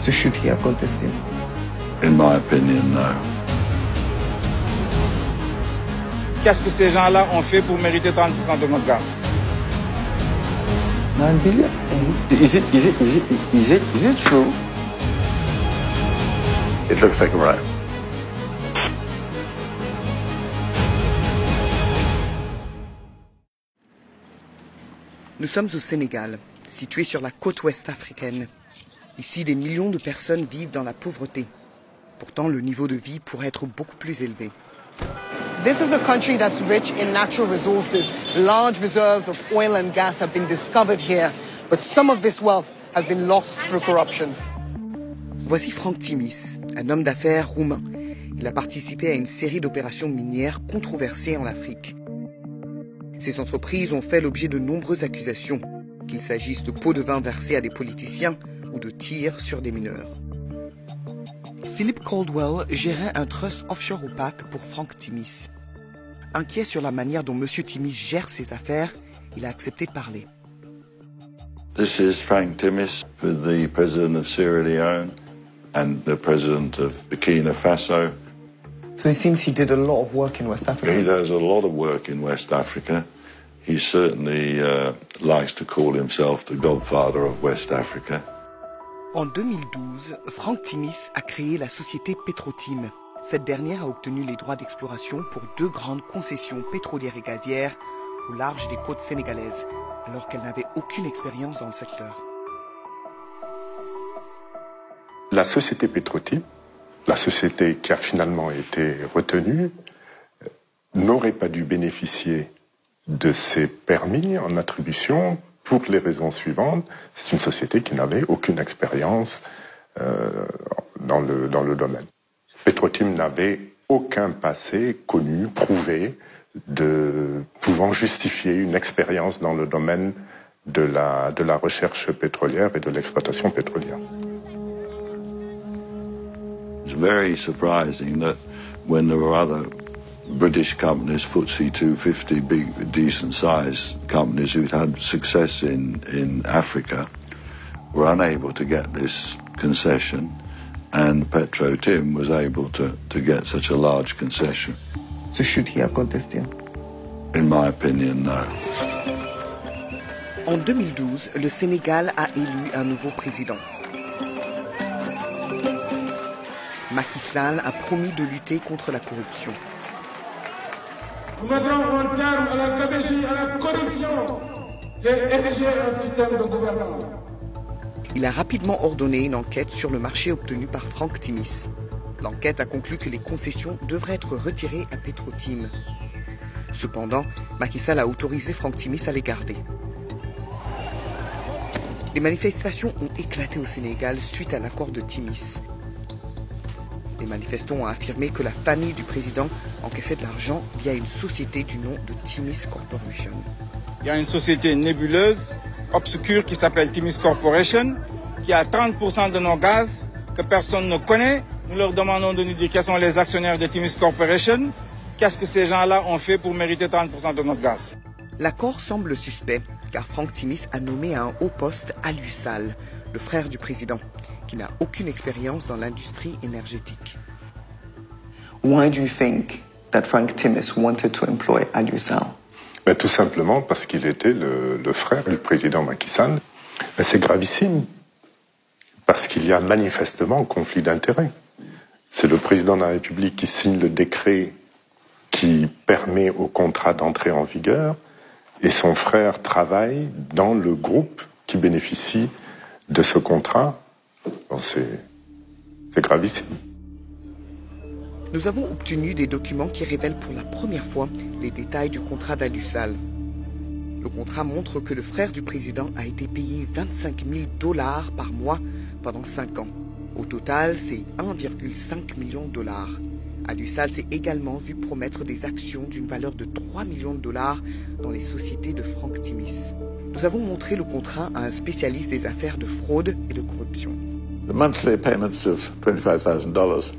So should he have contested? In my opinion, no. Qu'est-ce que ces gens-là ont fait pour mériter 30% de notre gaz? 9 billion? Is it true? It looks like a bribe. Nous sommes au Sénégal, situé sur la côte ouest africaine. Ici, des millions de personnes vivent dans la pauvreté. Pourtant, le niveau de vie pourrait être beaucoup plus élevé. This is a country that's rich in natural resources. Large reserves of oil and gas have been discovered here, but some of this wealth has been lost through corruption. Voici Franck Timis, un homme d'affaires roumain. Il a participé à une série d'opérations minières controversées en Afrique. Ces entreprises ont fait l'objet de nombreuses accusations, qu'il s'agisse de pots de vin versés à des politiciens ou de tirs sur des mineurs. Philip Caldwell gérait un trust offshore opaque pour Franck Timis. Inquiet sur la manière dont M. Timis gère ses affaires, il a accepté de parler. This is Frank Timis, the president of Sierra Leone and the president of Burkina Faso. So it seems he did a lot of work in West Africa. He does a lot of work in West Africa. He certainly likes to call himself the godfather of West Africa. En 2012, Franck Timis a créé la société Petrotim. Cette dernière a obtenu les droits d'exploration pour 2 grandes concessions pétrolières et gazières au large des côtes sénégalaises, alors qu'elle n'avait aucune expérience dans le secteur. La société Petrotim, la société qui a finalement été retenue, n'aurait pas dû bénéficier de ces permis en attribution pour les raisons suivantes. C'est une société qui n'avait aucune expérience dans le domaine. Petrotim n'avait aucun passé connu, prouvé, pouvant justifier une expérience dans le domaine de la recherche pétrolière et de l'exploitation pétrolière. It's very surprising that when there were other British companies, FTSE 250, big, decent-sized companies who'd had success in Africa, were unable to get this concession, and Petro-Tim was able to get such a large concession. So should he have contested? In my opinion, no. En 2012, le Sénégal a élu un nouveau président. Macky Sall a promis de lutter contre la corruption. Nous mettrons un terme à la gabegie, à la corruption et ériger un système de gouvernance. Il a rapidement ordonné une enquête sur le marché obtenu par Franck Timis. L'enquête a conclu que les concessions devraient être retirées à Petrotim. Cependant, Macky Sall a autorisé Franck Timis à les garder. Les manifestations ont éclaté au Sénégal suite à l'accord de Timis. Les manifestants ont affirmé que la famille du président encaissait de l'argent via une société du nom de Timis Corporation. Il y a une société nébuleuse, obscure, qui s'appelle Timis Corporation, qui a 30% de nos gaz que personne ne connaît. Nous leur demandons de nous dire quels sont les actionnaires de Timis Corporation. Qu'est-ce que ces gens-là ont fait pour mériter 30% de notre gaz? L'accord semble suspect, car Franck Timis a nommé à un haut poste Aliou Sall, le frère du président, qui n'a aucune expérience dans l'industrie énergétique. Why do you think that Frank Timis wanted to employ Aliou Sall? Mais tout simplement parce qu'il était le frère du président Macky Sall. Mais c'est gravissime, parce qu'il y a manifestement conflit d'intérêts. C'est le président de la République qui signe le décret qui permet au contrat d'entrer en vigueur, et son frère travaille dans le groupe qui bénéficie de ce contrat. Bon, c'est gravissime. Nous avons obtenu des documents qui révèlent pour la première fois les détails du contrat d'Aliou Sall. Le contrat montre que le frère du président a été payé 25 000 $ par mois pendant 5 ans. Au total, c'est 1,5 million $. Aliou Sall s'est également vu promettre des actions d'une valeur de 3 millions $ dans les sociétés de Franck Timis. Nous avons montré le contrat à un spécialiste des affaires de fraude et de corruption. The monthly payments of $25,000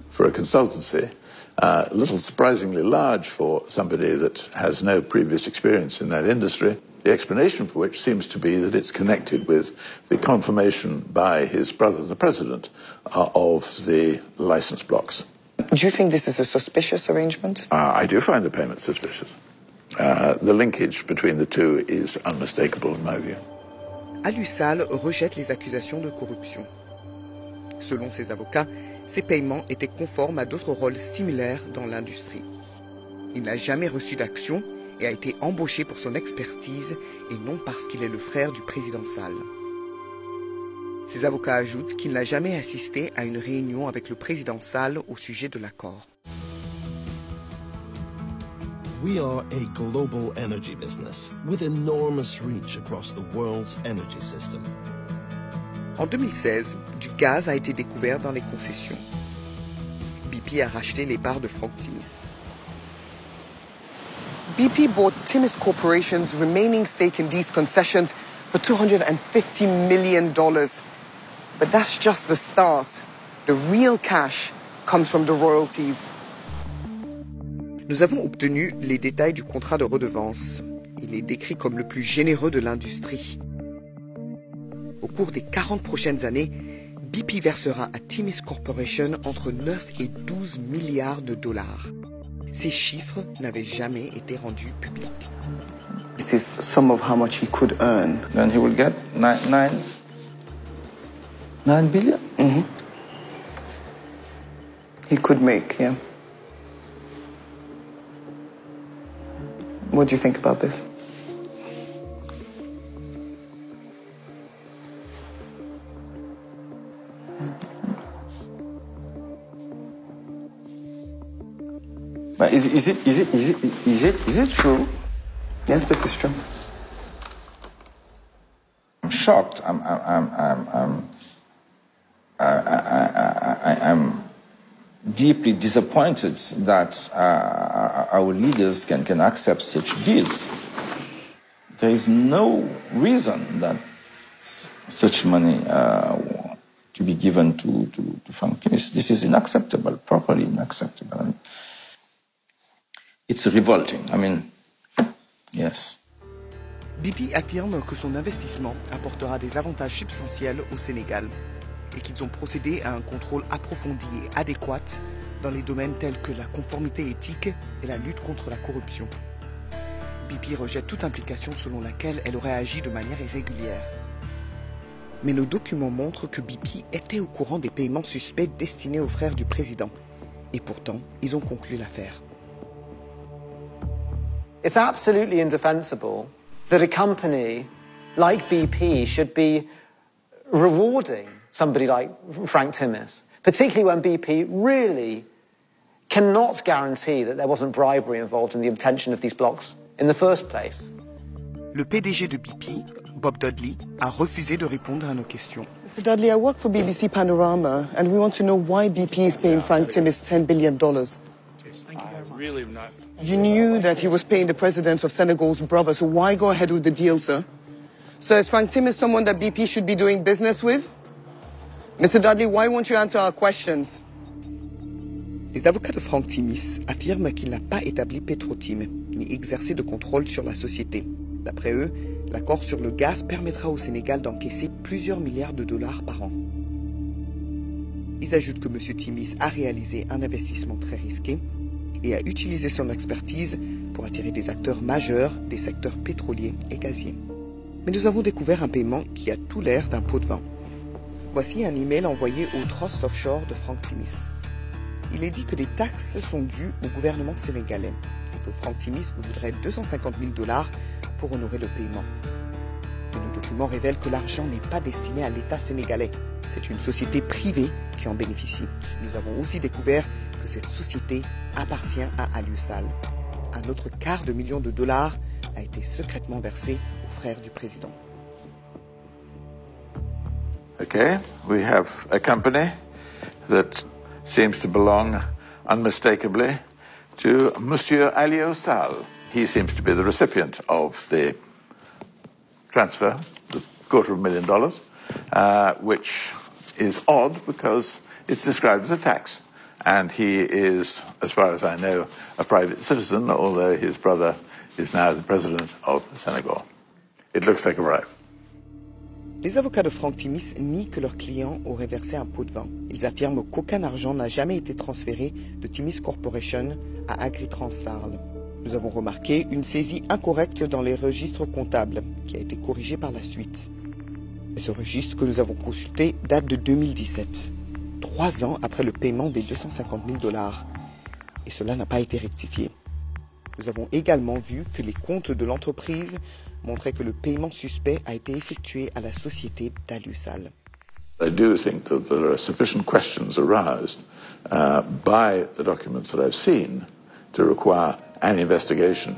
for a consultancy are a little surprisingly large for somebody that has no previous experience in that industry. The explanation for which seems to be that it's connected with the confirmation by his brother, the president, of the license blocks. Do you think this is a suspicious arrangement? I do find the payment suspicious. The linkage between the two is unmistakable in my view. Alusal rejette les accusations de corruption. Selon ses avocats, ces paiements étaient conformes à d'autres rôles similaires dans l'industrie. Il n'a jamais reçu d'action et a été embauché pour son expertise et non parce qu'il est le frère du président Sall. Ses avocats ajoutent qu'il n'a jamais assisté à une réunion avec le président Sall au sujet de l'accord. We are a global energy business with enormous reach across the world's energy system. En 2016, du gaz a été découvert dans les concessions. BP a racheté les parts de Frank Timis. BP bought Timis Corporation's remaining stake in these concessions for $250 million. But that's just the start. The real cash comes from the royalties. Nous avons obtenu les détails du contrat de redevance. Il est décrit comme le plus généreux de l'industrie. Au cours des 40 prochaines années, BP versera à Timis Corporation entre 9 et 12 milliards de dollars. Ces chiffres n'avaient jamais été rendus publics. This is some of how much he could earn. Then he will get 9 billion? Mm-hmm. He could make, yeah. What do you think about this? But is it true? Yes, this is true. I'm shocked. I'm deeply disappointed that our leaders can accept such deals. There is no reason that such money to be given to Frank Timis. This is unacceptable, properly unacceptable. And it's revolting. I mean, yes. BP affirme que son investissement apportera des avantages substantiels au Sénégal et qu'ils ont procédé à un contrôle approfondi et adéquat dans les domaines tels que la conformité éthique et la lutte contre la corruption. BP rejette toute implication selon laquelle elle aurait agi de manière irrégulière. Mais nos documents montrent que BP était au courant des paiements suspects destinés aux frères du président. Et pourtant, ils ont conclu l'affaire. It's absolutely indefensible that a company like BP should be rewarding somebody like Frank Timis, particularly when BP really cannot guarantee that there wasn't bribery involved in the obtention of these blocks in the first place. Le PDG de BP, Bob Dudley, a refusé de répondre à nos questions. Mr. Dudley, I work for BBC Panorama, and we want to know why BP is paying Frank Timis $10 billion. You knew that he was paying the president of Senegal's brother, so why go ahead with the deal, sir? So is Frank Timis someone that BP should be doing business with? Mr. Dudley, why won't you answer our questions? Les avocats de Frank Timis affirment qu'il n'a pas établi Petrotim, ni exercé de contrôle sur la société. D'après eux, l'accord sur le gaz permettra au Sénégal d'encaisser plusieurs milliards de dollars par an. Ils ajoutent que M. Timis a réalisé un investissement très risqué et a utilisé son expertise pour attirer des acteurs majeurs des secteurs pétroliers et gaziers. Mais nous avons découvert un paiement qui a tout l'air d'un pot de vin. Voici un email envoyé au Trust Offshore de Frank Timis. Il est dit que des taxes sont dues au gouvernement sénégalais et que Frank Timis voudrait 250 000 dollars pour honorer le paiement. Mais nos documents révèlent que l'argent n'est pas destiné à l'État sénégalais. C'est une société privée qui en bénéficie. Nous avons aussi découvert que cette société appartient à Alusal. Un autre $250 000 a été secrètement versé aux frères du président. Okay, we have a company that seems to belong unmistakably to Monsieur Alio Sall. He seems to be the recipient of the transfer, the $250,000, which is odd because it's described as a tax. And he is, as far as I know, a private citizen, although his brother is now the president of Senegal. It looks like a bribe. Les avocats de Frank Timis nient que leur client aurait versé un pot de vin. Ils affirment qu'aucun argent n'a jamais été transféré de Timis Corporation à Agritranstarl. Nous avons remarqué une saisie incorrecte dans les registres comptables, qui a été corrigée par la suite. Et ce registre que nous avons consulté date de 2017, 3 ans après le paiement des $250 000. Et cela n'a pas été rectifié. Nous avons également vu que les comptes de l'entreprise montraient que le paiement suspect a été effectué à la société d'Alusal. I do think that there are sufficient questions aroused by the documents that I've seen to require an investigation.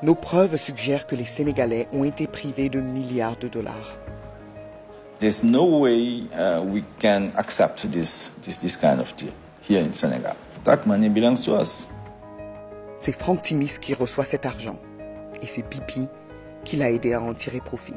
Nos preuves suggèrent que les Sénégalais ont été privés de milliards de dollars. There's no way we can accept this kind of deal here in Senegal. That money belongs to us. C'est Frank Timis qui reçoit cet argent. Et c'est BP qui l'a aidé à en tirer profit.